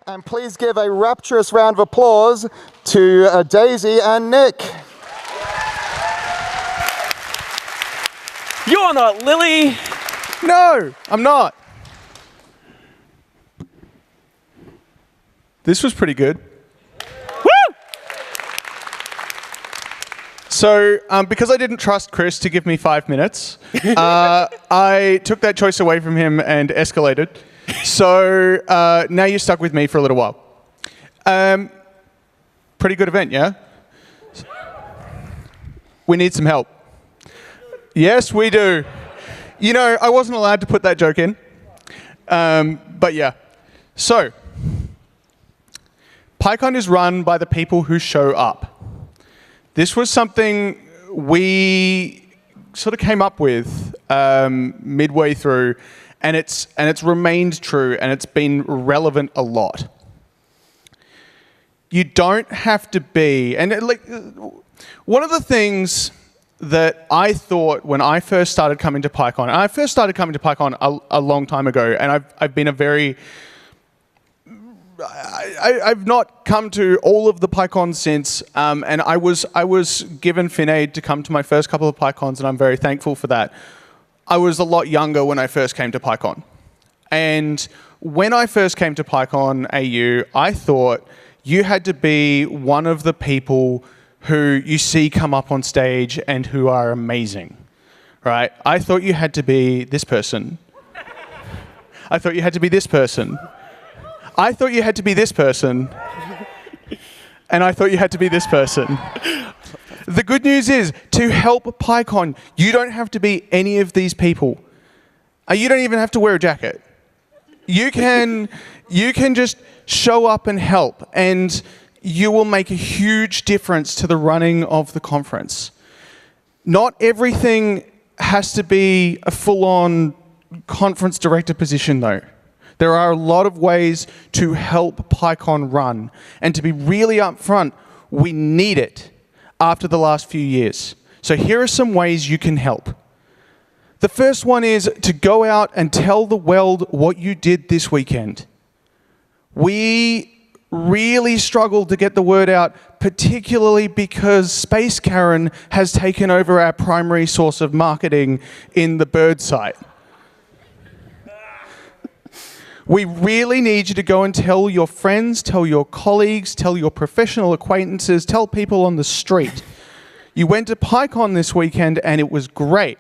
And please give a rapturous round of applause to Daisy and Nick. You're not Lilly. No, I'm not. This was pretty good. Woo! So, because I didn't trust Chris to give me 5 minutes, I took that choice away from him and escalated. So now you're stuck with me for a little while. Pretty good event, yeah? We need some help. Yes, we do. You know, I wasn't allowed to put that joke in. But yeah. So, PyCon is run by the people who show up. This was something we sort of came up with midway through, and it's remained true, and it's been relevant a lot. You don't have to be, and one of the things that I thought when I first started coming to PyCon, and I first started coming to PyCon a long time ago, and I've been a very, I've not come to all of the PyCons since, and I was given fin aid to come to my first couple of PyCons, and I'm very thankful for that. I was a lot younger when I first came to PyCon. And when I first came to PyCon AU, I thought you had to be one of the people who you see come up on stage and who are amazing, right? I thought you had to be this person. I thought you had to be this person. I thought you had to be this person. And I thought you had to be this person. The good news is, to help PyCon, you don't have to be any of these people. You don't even have to wear a jacket. You can just show up and help, and you will make a huge difference to the running of the conference. Not everything has to be a full-on conference director position, though. There are a lot of ways to help PyCon run, and to be really upfront, we need it after the last few years. So here are some ways you can help. The first one is to go out and tell the world what you did this weekend. We really struggled to get the word out, particularly because Space Karen has taken over our primary source of marketing in the bird site. We really need you to go and tell your friends, tell your colleagues, tell your professional acquaintances, tell people on the street. You went to PyCon this weekend and it was great.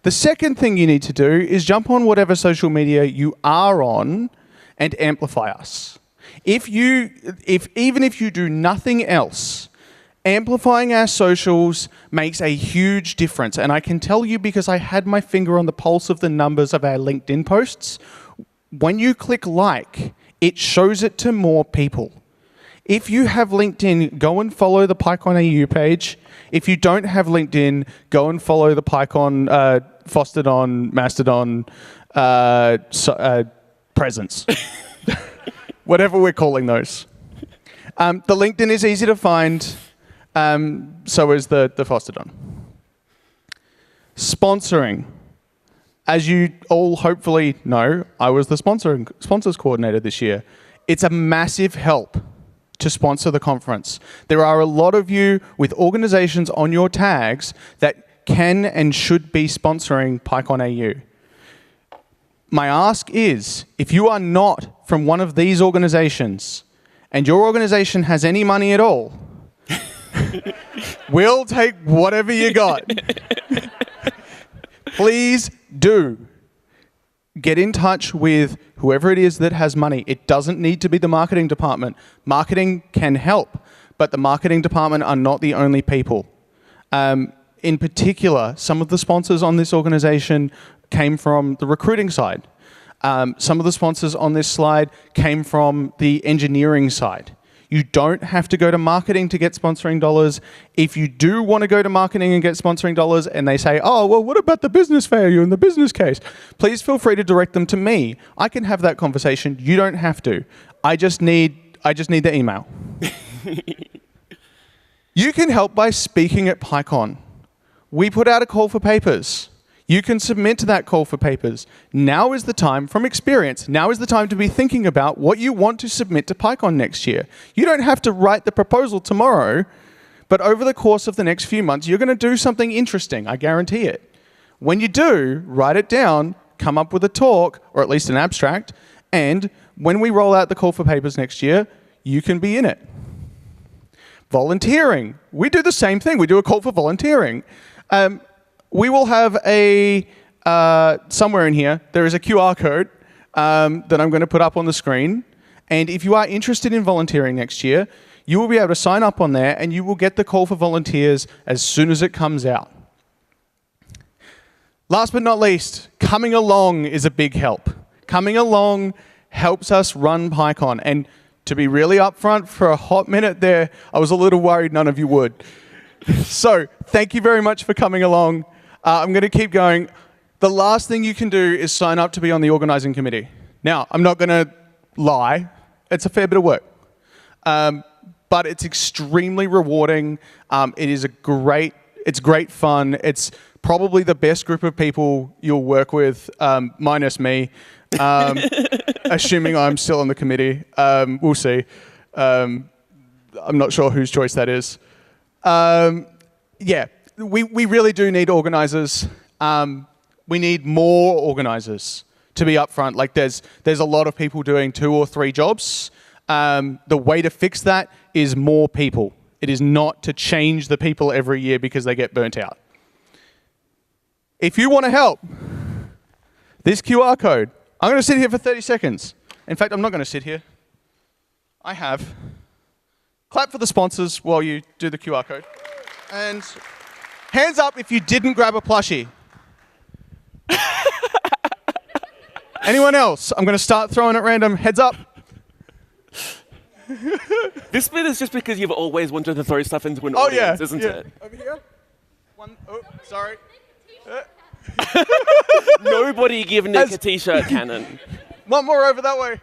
The second thing you need to do is jump on whatever social media you are on and amplify us. Even if you do nothing else, amplifying our socials makes a huge difference. And I can tell you, because I had my finger on the pulse of the numbers of our LinkedIn posts, when you click like, it shows it to more people. If you have LinkedIn, go and follow the PyCon AU page. If you don't have LinkedIn, go and follow the PyCon Fostodon, Mastodon presence. Whatever we're calling those. The LinkedIn is easy to find. So is the Fostodon. Sponsoring. As you all hopefully know, I was the sponsors coordinator this year. It's a massive help to sponsor the conference. There are a lot of you with organizations on your tags that can and should be sponsoring PyCon AU. My ask is, if you are not from one of these organizations and your organization has any money at all, we'll take whatever you got. Please do. Get in touch with whoever it is that has money. It doesn't need to be the marketing department. Marketing can help, but the marketing department are not the only people. In particular, some of the sponsors on this organization came from the recruiting side. Some of the sponsors on this slide came from the engineering side. You don't have to go to marketing to get sponsoring dollars. If you do want to go to marketing and get sponsoring dollars and they say, oh, well, what about the business value and the business case? Please feel free to direct them to me. I can have that conversation. You don't have to. I just need the email. You can help by speaking at PyCon. We put out a call for papers. You can submit to that call for papers. Now is the time, from experience, now is the time to be thinking about what you want to submit to PyCon next year. You don't have to write the proposal tomorrow, but over the course of the next few months, you're going to do something interesting, I guarantee it. When you do, write it down, come up with a talk, or at least an abstract, and when we roll out the call for papers next year, you can be in it. Volunteering. We do the same thing. We do a call for volunteering. We will have a, somewhere in here, there is a QR code that I'm going to put up on the screen. And if you are interested in volunteering next year, you will be able to sign up on there and you will get the call for volunteers as soon as it comes out. Last but not least, coming along is a big help. Coming along helps us run PyCon. And to be really upfront, for a hot minute there, I was a little worried none of you would. So thank you very much for coming along. I'm going to keep going. The last thing you can do is sign up to be on the organizing committee. Now, I'm not going to lie. It's a fair bit of work. But it's extremely rewarding. It's great fun. It's probably the best group of people you'll work with, minus me, assuming I'm still on the committee. We'll see. I'm not sure whose choice that is. Yeah, we really do need organizers. We need more organizers, to be upfront. Like there's a lot of people doing 2 or 3 jobs. The way to fix that is more people. It is not to change the people every year because they get burnt out. If you want to help, this QR code, I'm going to sit here for 30 seconds. In fact, I'm not going to sit here. I have. Clap for the sponsors while you do the QR code. And hands up if you didn't grab a plushie. Anyone else? I'm going to start throwing at random. Heads up. This bit is just because you've always wanted to throw stuff into an audience, isn't it? Over here. One. Oh, sorry. Nobody give Nick a t-shirt cannon. One more over that way.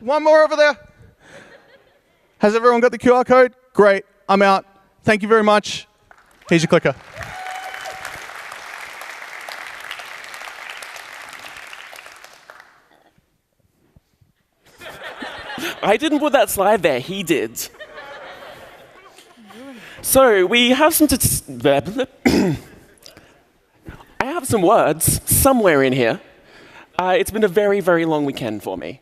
One more over there. Has everyone got the QR code? Great. I'm out. Thank you very much. Here's your clicker. I didn't put that slide there. He did. So we have some... I have some words somewhere in here. It's been a very, very long weekend for me.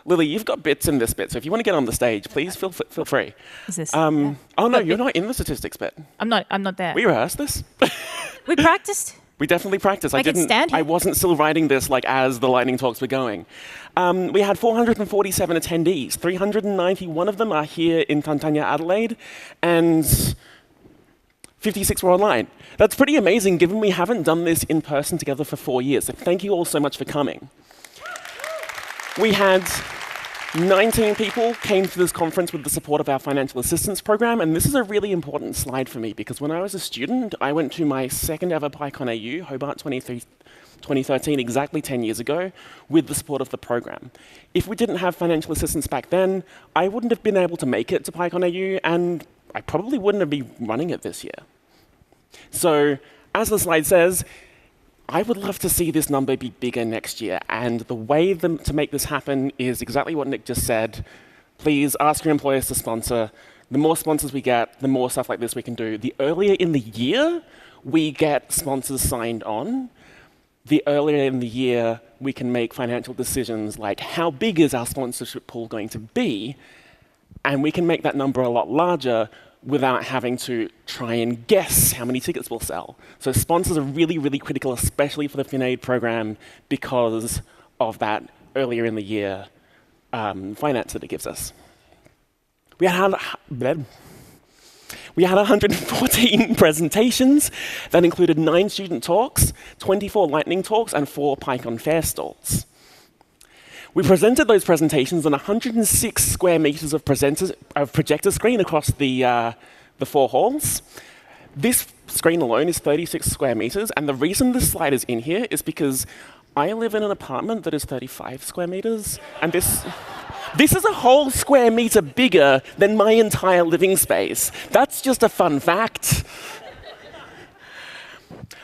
Lily, you've got bits in this bit, so if you want to get on the stage, please feel free. Is this? Oh no, you're not in the statistics bit. I'm not there. We rehearsed this. We practiced. We definitely practiced. I can stand here. I wasn't still writing this like as the lightning talks were going. We had 447 attendees. 391 of them are here in Tantanya, Adelaide, and 56 were online. That's pretty amazing given we haven't done this in person together for 4 years. So thank you all so much for coming. We had 19 people came to this conference with the support of our financial assistance program, and this is a really important slide for me because when I was a student, I went to my second ever PyCon AU, Hobart 2013, exactly 10 years ago, with the support of the program. If we didn't have financial assistance back then, I wouldn't have been able to make it to PyCon AU, and I probably wouldn't have been running it this year. So, as the slide says, I would love to see this number be bigger next year, and the way to make this happen is exactly what Nick just said. Please ask your employers to sponsor. The more sponsors we get, the more stuff like this we can do. The earlier in the year we get sponsors signed on, the earlier in the year we can make financial decisions like how big is our sponsorship pool going to be, and we can make that number a lot larger without having to try and guess how many tickets we'll sell. So sponsors are really, really critical, especially for the FinAid program, because of that earlier in the year finance that it gives us. We had 114 presentations that included 9 student talks, 24 lightning talks, and 4 PyCon fair stalls. We presented those presentations on 106 square meters of projector screen across the 4 halls. This screen alone is 36 square meters, and the reason this slide is in here is because I live in an apartment that is 35 square meters, and this is a whole square meter bigger than my entire living space. That's just a fun fact.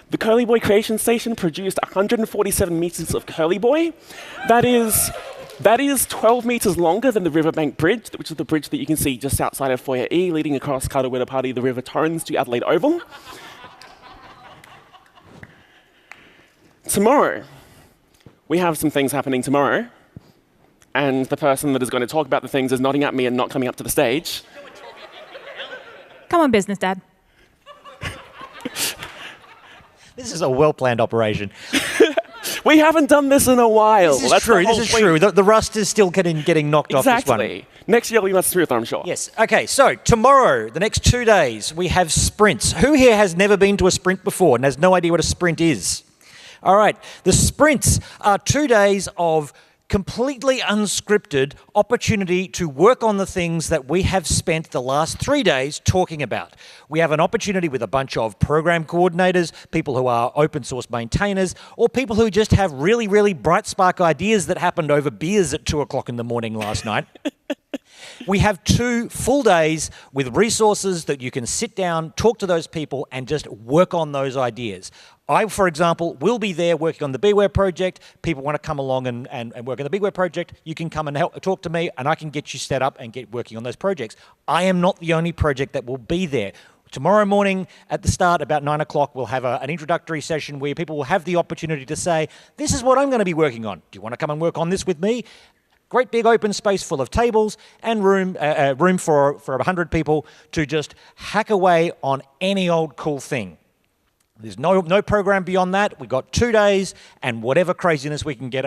The Curly Boy Creation Station produced 147 meters of Curly Boy. That is 12 meters longer than the Riverbank Bridge, which is the bridge that you can see just outside of Foyer E, leading across Karawira the River Torrens to Adelaide Oval. Tomorrow, we have some things happening tomorrow, and the person that is going to talk about the things is nodding at me and not coming up to the stage. Come on, business dad. This is a well-planned operation. We haven't done this in a while. This is true. This is true. The rust is still getting knocked off this one. Exactly. Next year will be much smoother, I'm sure. Yes. Okay, so tomorrow, the next 2 days, we have sprints. Who here has never been to a sprint before and has no idea what a sprint is? All right. The sprints are 2 days of completely unscripted opportunity to work on the things that we have spent the last 3 days talking about. We have an opportunity with a bunch of program coordinators, people who are open source maintainers, or people who just have really, really bright spark ideas that happened over beers at 2 o'clock in the morning last night. We have 2 full days with resources that you can sit down, talk to those people, and just work on those ideas. I, for example, will be there working on the Beware project. People want to come along and work on the Beware project. You can come and talk to me, and I can get you set up and get working on those projects. I am not the only project that will be there. Tomorrow morning at the start, about 9 o'clock, we'll have an introductory session where people will have the opportunity to say, this is what I'm going to be working on. Do you want to come and work on this with me? Great big open space full of tables and room for 100 people to just hack away on any old cool thing. There's no program beyond that. We've got 2 days and whatever craziness we can get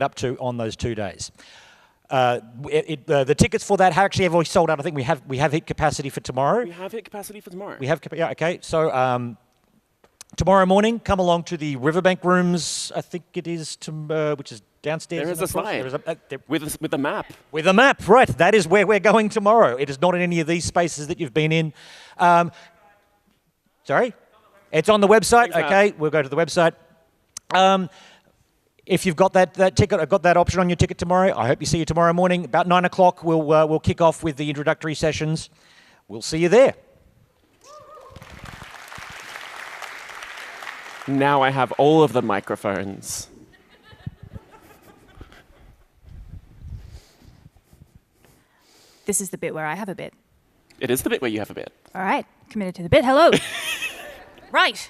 up to on those 2 days. The tickets for that actually have already sold out. I think we have hit capacity for tomorrow. We have hit capacity for tomorrow. Yeah, okay. So tomorrow morning, come along to the Riverbank rooms. I think it is which is downstairs. There is a slide with a map. With a map, right? That is where we're going tomorrow. It is not in any of these spaces that you've been in. Sorry. It's on the website. Thanks, okay, we'll go to the website. If you've got that ticket, I've got that option on your ticket tomorrow. I hope you see you tomorrow morning. About 9 o'clock, we'll kick off with the introductory sessions. We'll see you there. Now I have all of the microphones. This is the bit where I have a bit. It is the bit where you have a bit. All right, committed to the bit. Hello. Right.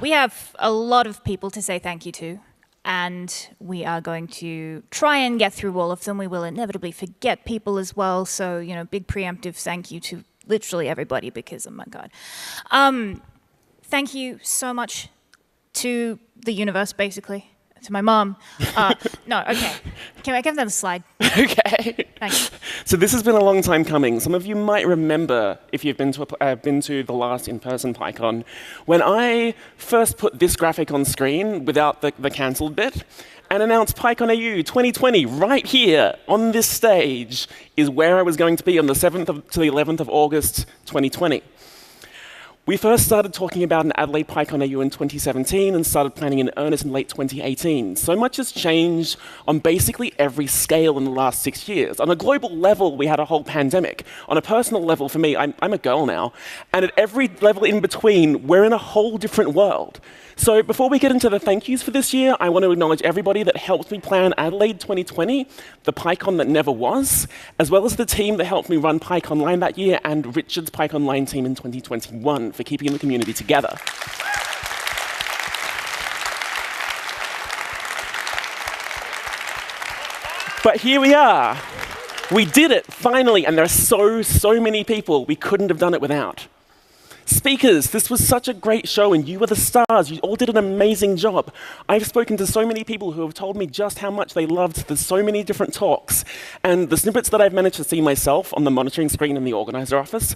We have a lot of people to say thank you to, and we are going to try and get through all of them. We will inevitably forget people as well, so, big preemptive thank you to literally everybody because, oh my God. Thank you so much to the universe, basically. To my mom. No, okay. Can I give them a slide? Okay. Thanks. So this has been a long time coming. Some of you might remember, if you've been to the last in-person PyCon, when I first put this graphic on screen without the cancelled bit and announced PyCon AU 2020 right here on this stage is where I was going to be on the 7th to the 11th of August 2020. We first started talking about an Adelaide PyCon AU in 2017 and started planning in earnest in late 2018. So much has changed on basically every scale in the last 6 years. On a global level, we had a whole pandemic. On a personal level, for me, I'm a girl now. And at every level in between, we're in a whole different world. So before we get into the thank yous for this year, I want to acknowledge everybody that helped me plan Adelaide 2020, the PyCon that never was, as well as the team that helped me run PyConline that year and Richard's PyConline team in 2021 for keeping the community together. But here we are. We did it, finally, and there are so many people we couldn't have done it without. Speakers, this was such a great show and you were the stars. You all did an amazing job. I've spoken to so many people who have told me just how much they loved the so many different talks. And the snippets that I've managed to see myself on the monitoring screen in the organizer office,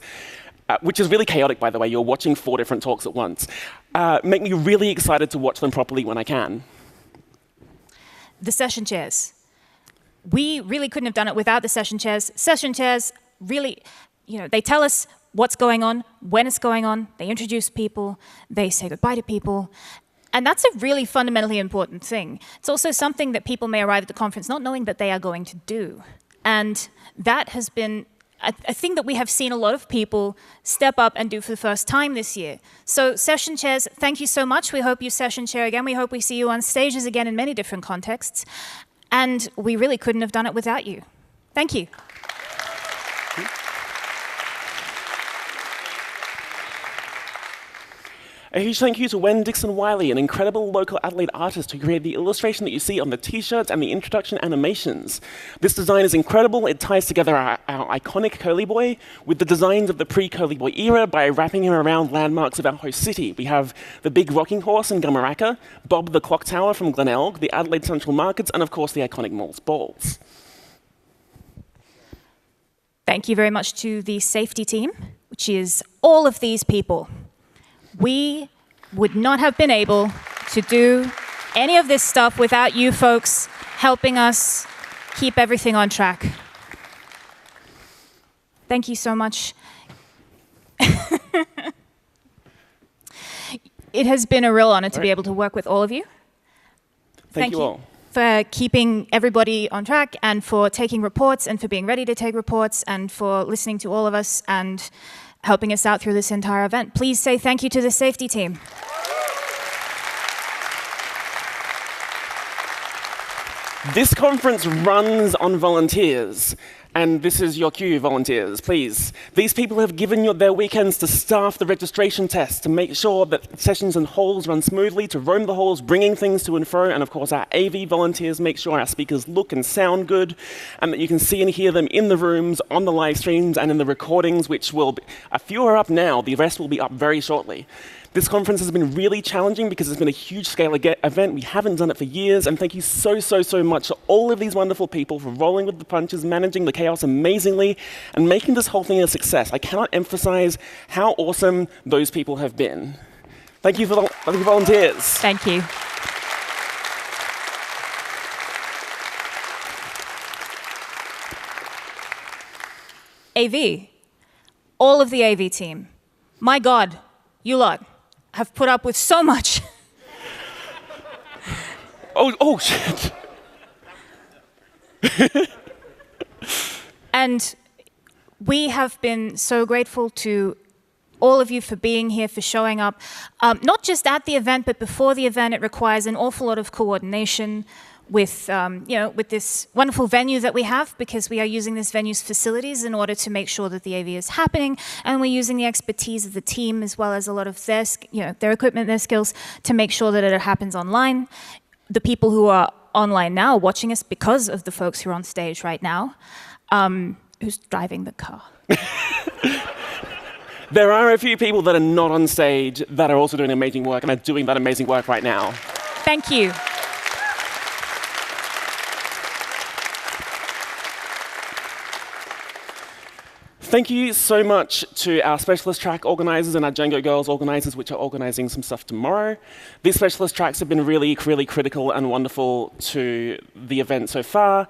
which is really chaotic, by the way, you're watching 4 different talks at once, make me really excited to watch them properly when I can. The session chairs. We really couldn't have done it without the session chairs. Session chairs really, they tell us what's going on, when it's going on, they introduce people, they say goodbye to people, and that's a really fundamentally important thing. It's also something that people may arrive at the conference not knowing that they are going to do. And that has been a thing that we have seen a lot of people step up and do for the first time this year. So session chairs, thank you so much. We hope you session chair again. We hope we see you on stages again in many different contexts. And we really couldn't have done it without you. Thank you. A huge thank you to Wen Dixon-Wiley, an incredible local Adelaide artist who created the illustration that you see on the t-shirts and the introduction animations. This design is incredible. It ties together our iconic Curly Boy with the designs of the pre-Curly Boy era by wrapping him around landmarks of our host city. We have the big rocking horse in Gamaraka, Bob the clock tower from Glenelg, the Adelaide Central Markets, and of course the iconic Moles balls. Thank you very much to the safety team, which is all of these people. We would not have been able to do any of this stuff without you folks helping us keep everything on track. Thank you so much. It has been a real honor to be able to work with all of you. Thank you all. For keeping everybody on track and for taking reports and for being ready to take reports and for listening to all of us and helping us out through this entire event. Please say thank you to the safety team. This conference runs on volunteers, and this is your cue, volunteers, please. These people have given their weekends to staff the registration test, to make sure that sessions and halls run smoothly, to roam the halls, bringing things to and fro, and of course our AV volunteers make sure our speakers look and sound good, and that you can see and hear them in the rooms, on the live streams, and in the recordings, which will be, a few are up now, the rest will be up very shortly. This conference has been really challenging because it's been a huge scale event. We haven't done it for years, and thank you so, so, so much to all of these wonderful people for rolling with the punches, managing the chaos amazingly, and making this whole thing a success. I cannot emphasize how awesome those people have been. Thank you, volunteers. Thank you. AV, all of the AV team, my God, you lot have put up with so much. Oh shit. And we have been so grateful to all of you for being here, for showing up. Not just at the event, but before the event. It requires an awful lot of coordination with, with this wonderful venue that we have, because we are using this venue's facilities in order to make sure that the AV is happening, and we're using the expertise of the team as well as a lot of their, their equipment, their skills, to make sure that it happens online. The people who are online now are watching us because of the folks who are on stage right now. Who's driving the car? There are a few people that are not on stage that are also doing amazing work and are doing that amazing work right now. Thank you. Thank you so much to our specialist track organizers and our Django Girls organizers, which are organizing some stuff tomorrow. These specialist tracks have been really, really critical and wonderful to the event so far.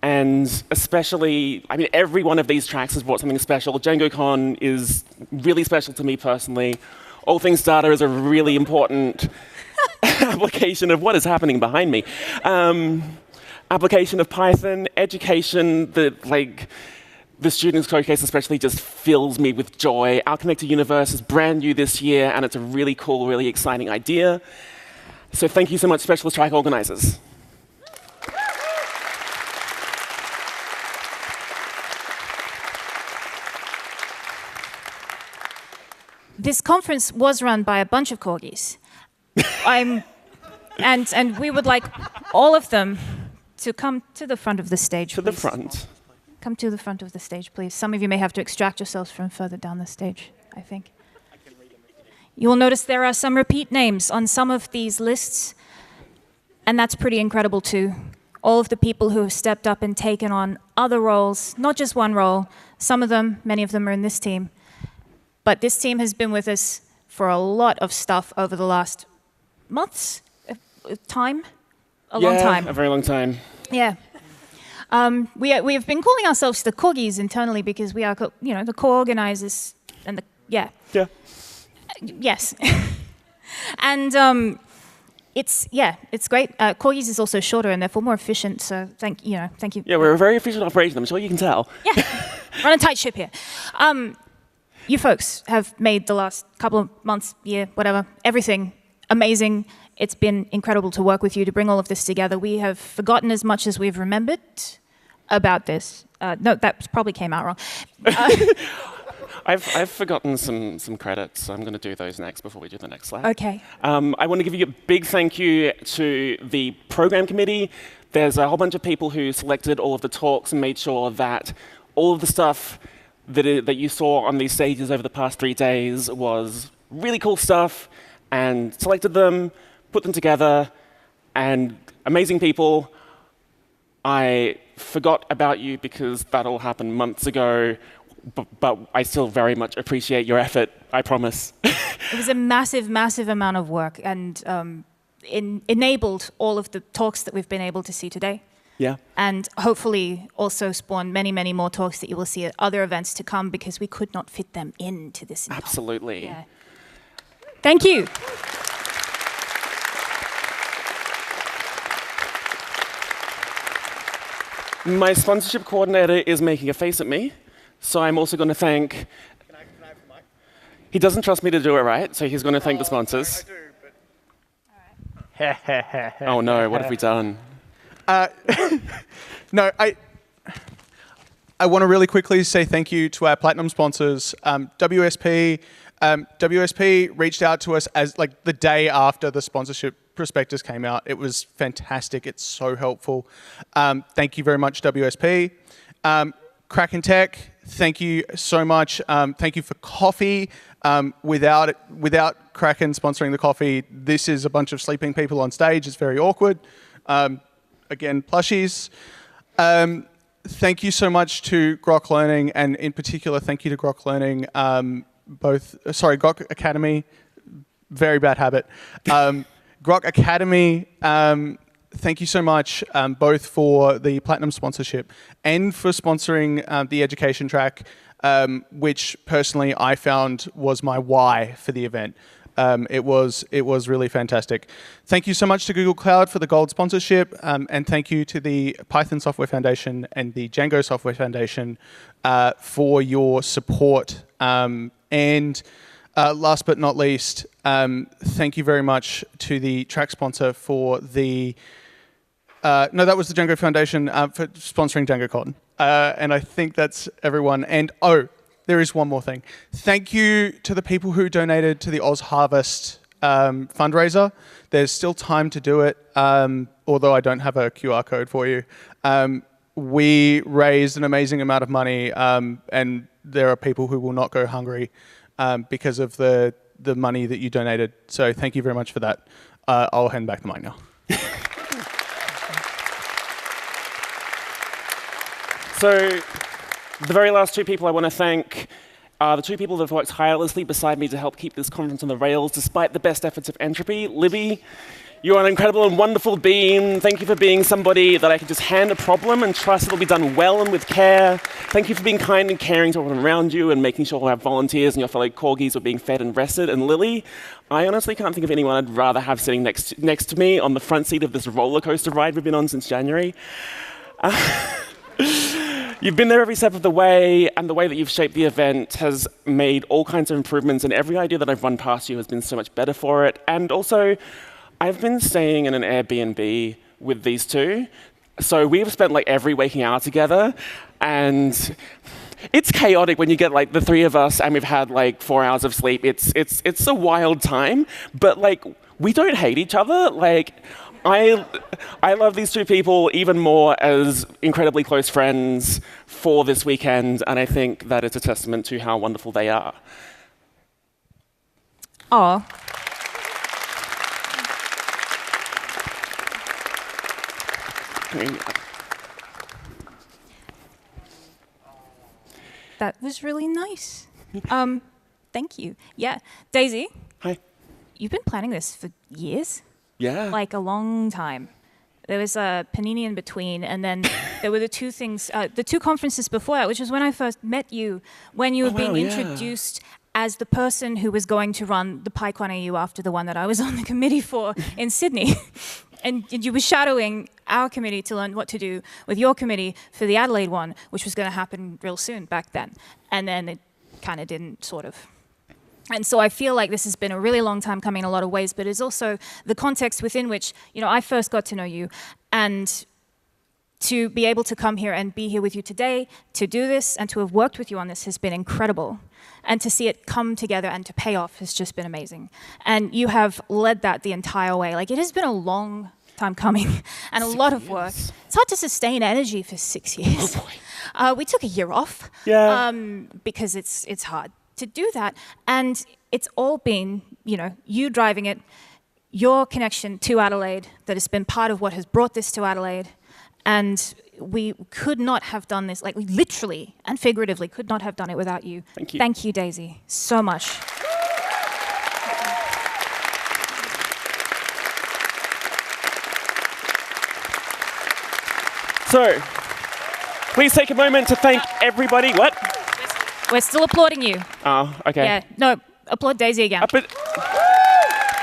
And especially, I mean, every one of these tracks has brought something special. DjangoCon is really special to me personally. All Things Data is a really important application of what is happening behind me. Application of Python, education, the Students Showcase especially just fills me with joy. Our Connected Universe is brand new this year, and it's a really cool, really exciting idea. So thank you so much, specialist track organizers. This conference was run by a bunch of corgis. And we would like all of them to come to the front of the stage, To please. the front. Come to the front of the stage, please. Some of you may have to extract yourselves from further down the stage, I think. You will notice there are some repeat names on some of these lists, and that's pretty incredible too. All of the people who have stepped up and taken on other roles, not just one role. Some of them, many of them are in this team. But this team has been with us for a lot of stuff over the last months, a long time. A very long time. Yeah. We have been calling ourselves the corgis internally because we are, the co-organizers and Yeah. Yes. And it's great. Corgis is also shorter and therefore more efficient. So thank you. Yeah, we're a very efficient operation. I'm sure you can tell. Yeah. Run a tight ship here. You folks have made the last couple of months, year, whatever, everything amazing. It's been incredible to work with you to bring all of this together. We have forgotten as much as we've remembered about this. No, that probably came out wrong. I've forgotten some credits, so I'm going to do those next before we do the next slide. Okay. I want to give you a big thank you to the program committee. There's a whole bunch of people who selected all of the talks and made sure that all of the stuff that you saw on these stages over the past 3 days was really cool stuff, and selected them, put them together, and amazing people. I forgot about you because that all happened months ago, but I still very much appreciate your effort, I promise. It was a massive, massive amount of work, and enabled all of the talks that we've been able to see today. Yeah. And hopefully also spawned many, many more talks that you will see at other events to come, because we could not fit them into this. Absolutely. Yeah. Thank you. My sponsorship coordinator is making a face at me, so I'm also going to thank... Can I have the mic? He doesn't trust me to do it right, so he's going to thank the sponsors. I do, but... Oh no, what have we done? No, I want to really quickly say thank you to our platinum sponsors. WSP. WSP reached out to us as like the day after the sponsorship prospectus came out. It was fantastic. It's so helpful. Thank you very much, WSP. Kraken Tech, thank you so much. Thank you for coffee. Without Kraken sponsoring the coffee, this is a bunch of sleeping people on stage. It's very awkward. Again, plushies. Thank you so much to Grok Learning, and in particular, thank you to Grok Learning, Grok Academy, very bad habit. Grok Academy, thank you so much, both for the platinum sponsorship and for sponsoring the education track, which personally I found was my why for the event. It was really fantastic. Thank you so much to Google Cloud for the gold sponsorship, and thank you to the Python Software Foundation and the Django Software Foundation for your support. And last but not least, thank you very much to the track sponsor for the... no, that was the Django Foundation for sponsoring DjangoCon. And I think that's everyone. And there is one more thing. Thank you to the people who donated to the Oz Harvest fundraiser. There's still time to do it, although I don't have a QR code for you. We raised an amazing amount of money, and there are people who will not go hungry because of the money that you donated. So thank you very much for that. I'll hand back the mic now. So the very last two people I want to thank are the two people that have worked tirelessly beside me to help keep this conference on the rails, despite the best efforts of Entropy. Libby, you're an incredible and wonderful being. Thank you for being somebody that I can just hand a problem and trust it'll be done well and with care. Thank you for being kind and caring to everyone around you and making sure our volunteers and your fellow corgis are being fed and rested. And Lily, I honestly can't think of anyone I'd rather have sitting next to me on the front seat of this roller coaster ride we've been on since January. You've been there every step of the way, and the way that you've shaped the event has made all kinds of improvements, and every idea that I've run past you has been so much better for it. And also, I've been staying in an Airbnb with these two, so we've spent like every waking hour together, and it's chaotic when you get like the three of us and we've had like 4 hours of sleep. It's a wild time, but like we don't hate each other. Like I love these two people even more as incredibly close friends for this weekend, and I think that it's a testament to how wonderful they are. Aw. That was really nice. Thank you. Yeah, Daisy. Hi. You've been planning this for years? Yeah. Like a long time. There was a Panini in between, and then there were the two conferences before that, which was when I first met you, when you were being introduced as the person who was going to run the PyCon AU after the one that I was on the committee for in Sydney. And you were shadowing our committee to learn what to do with your committee for the Adelaide one, which was going to happen real soon back then. And then it kind of didn't, sort of. And so I feel like this has been a really long time coming in a lot of ways, but it's also the context within which, I first got to know you. And to be able to come here and be here with you today, to do this, and to have worked with you on this has been incredible. And to see it come together and to pay off has just been amazing. And you have led that the entire way. Like, it has been a long time coming and a lot of work. It's hard to sustain energy for 6 years. Oh boy. We took a year off because it's hard to do that. And it's all been, you driving it, your connection to Adelaide that has been part of what has brought this to Adelaide. And we could not have done this, like we literally and figuratively could not have done it without you. Thank you. Thank you, Daisy, so much. So, please take a moment to thank everybody. What? We're still applauding you. Oh, okay. Yeah, no, applaud Daisy again.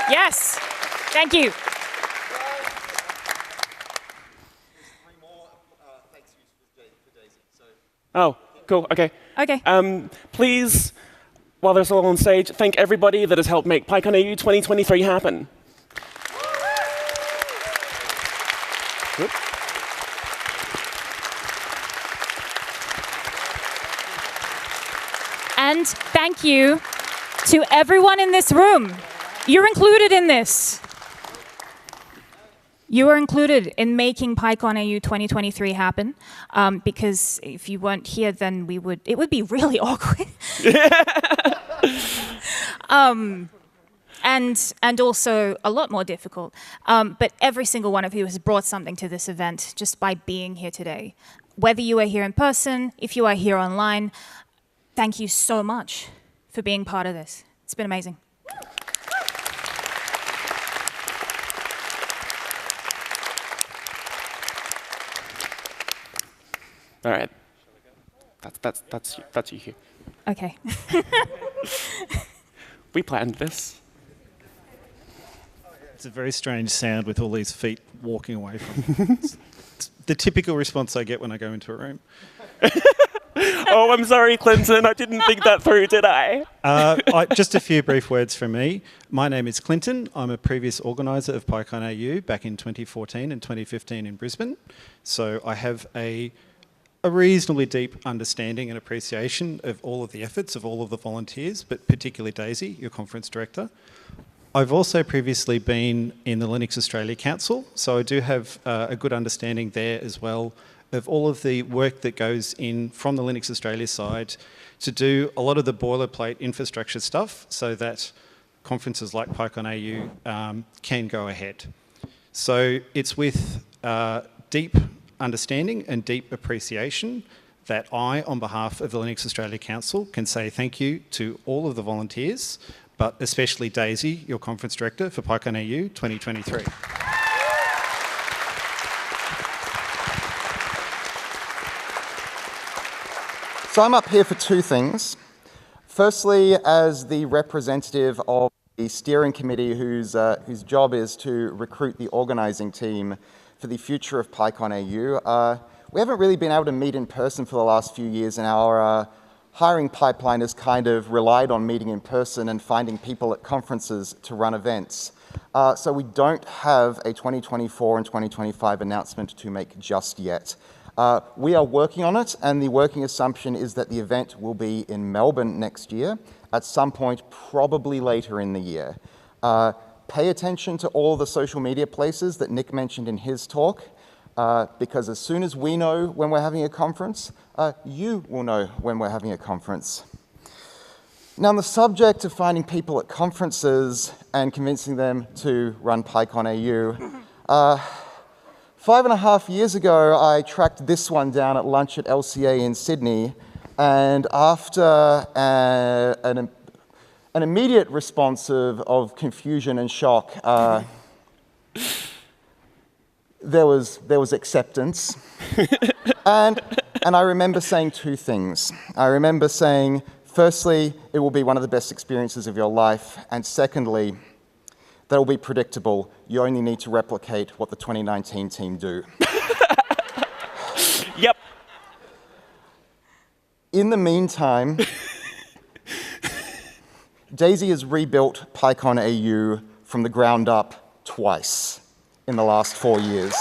Yes, thank you. Oh, cool, okay. Okay. Please, while they're still on stage, thank everybody that has helped make PyCon AU 2023 happen. Whoop. And thank you to everyone in this room. You're included in this. You are included in making PyCon AU 2023 happen, because if you weren't here, then it would be really awkward. And also a lot more difficult. But every single one of you has brought something to this event just by being here today. Whether you are here in person, if you are here online, thank you so much for being part of this. It's been amazing. All right. That's you here. Okay. We planned this. It's a very strange sound with all these feet walking away from it. It's the typical response I get when I go into a room. Oh, I'm sorry, Clinton. I didn't think that through, did I? Just a few brief words from me. My name is Clinton. I'm a previous organiser of PyCon AU back in 2014 and 2015 in Brisbane. So I have a reasonably deep understanding and appreciation of all of the efforts of all of the volunteers, but particularly Daisy, your conference director. I've also previously been in the Linux Australia Council, so I do have a good understanding there as well of all of the work that goes in from the Linux Australia side to do a lot of the boilerplate infrastructure stuff so that conferences like PyCon AU can go ahead. So it's with deep understanding and deep appreciation that I, on behalf of the Linux Australia Council, can say thank you to all of the volunteers, but especially Daisy, your conference director for PyCon AU 2023. So I'm up here for two things. Firstly, as the representative of the steering committee whose job is to recruit the organising team for the future of PyCon AU. We haven't really been able to meet in person for the last few years, and our hiring pipeline has kind of relied on meeting in person and finding people at conferences to run events. So we don't have a 2024 and 2025 announcement to make just yet. We are working on it, and the working assumption is that the event will be in Melbourne next year, at some point probably later in the year. Pay attention to all the social media places that Nick mentioned in his talk, because as soon as we know when we're having a conference, you will know when we're having a conference. Now, on the subject of finding people at conferences and convincing them to run PyCon AU, 5.5 years ago, I tracked this one down at lunch at LCA in Sydney, and after an immediate response of confusion and shock, there was acceptance. and I remember saying two things. I remember saying, firstly, it will be one of the best experiences of your life, and secondly, That'll be predictable. You only need to replicate what the 2019 team do. Yep. In the meantime, Daisy has rebuilt PyCon AU from the ground up twice in the last 4 years.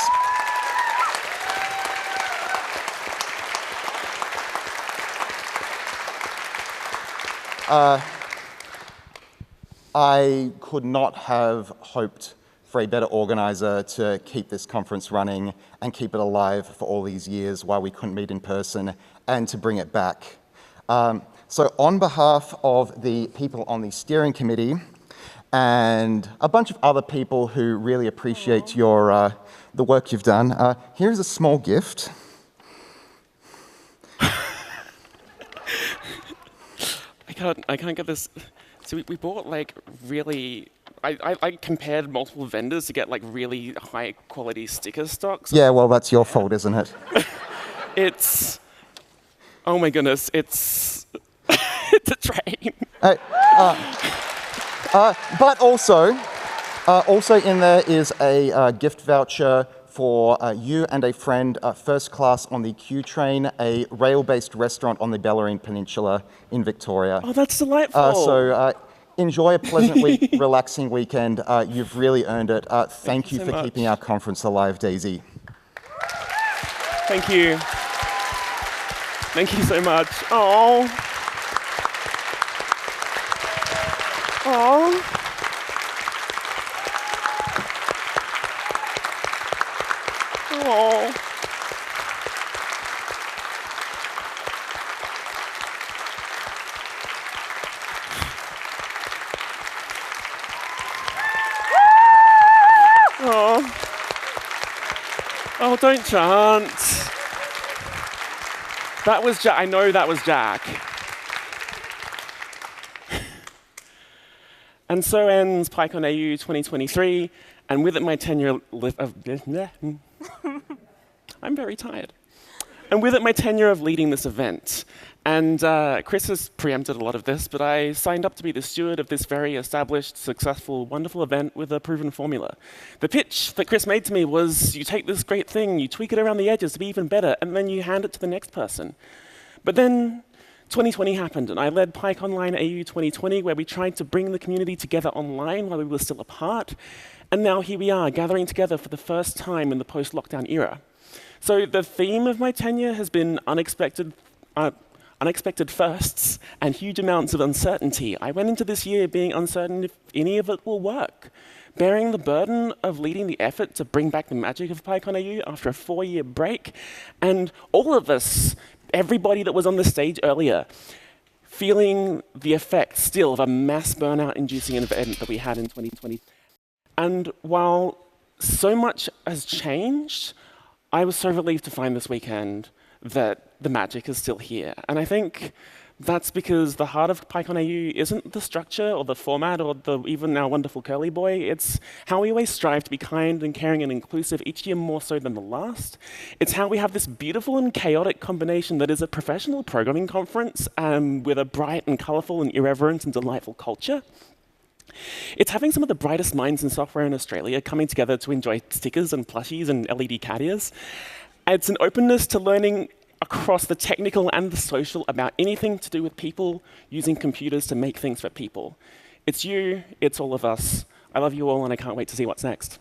I could not have hoped for a better organizer to keep this conference running and keep it alive for all these years while we couldn't meet in person, and to bring it back. So on behalf of the people on the steering committee and a bunch of other people who really appreciate your, the work you've done, here's a small gift. I can't get this. So we bought like really, I compared multiple vendors to get like really high quality sticker stocks. Yeah, well, that's your fault, isn't it? It's, oh my goodness, it's, it's a train. But also in there is a gift voucher for you and a friend, first class on the Q train, a rail-based restaurant on the Bellarine Peninsula in Victoria. Oh, that's delightful. So enjoy a pleasant week, relaxing weekend. You've really earned it. Thank you so for much. keeping our conference alive, Daisy. Thank you. Thank you so much. Oh. Oh. Oh. Oh. Oh, don't chant. That was Jack. I know that was Jack. And so ends PyCon AU 2023, and with it my tenure I'm very tired. And with it my tenure of leading this event. And Chris has preempted a lot of this, but I signed up to be the steward of this very established, successful, wonderful event with a proven formula. The pitch that Chris made to me was, you take this great thing, you tweak it around the edges to be even better, and then you hand it to the next person. But then 2020 happened, and I led PyConline AU 2020, where we tried to bring the community together online while we were still apart. And now here we are, gathering together for the first time in the post-lockdown era. So the theme of my tenure has been unexpected firsts and huge amounts of uncertainty. I went into this year being uncertain if any of it will work, bearing the burden of leading the effort to bring back the magic of PyCon AU after a 4-year break, and all of us, everybody that was on the stage earlier, feeling the effect still of a mass burnout-inducing event that we had in 2020. And while so much has changed, I was so relieved to find this weekend that the magic is still here. And I think that's because the heart of PyCon AU isn't the structure or the format or even our wonderful curly boy. It's how we always strive to be kind and caring and inclusive, each year more so than the last. It's how we have this beautiful and chaotic combination that is a professional programming conference with a bright and colorful and irreverent and delightful culture. It's having some of the brightest minds in software in Australia coming together to enjoy stickers and plushies and LED cat ears. It's an openness to learning across the technical and the social about anything to do with people using computers to make things for people. It's you, it's all of us. I love you all, and I can't wait to see what's next.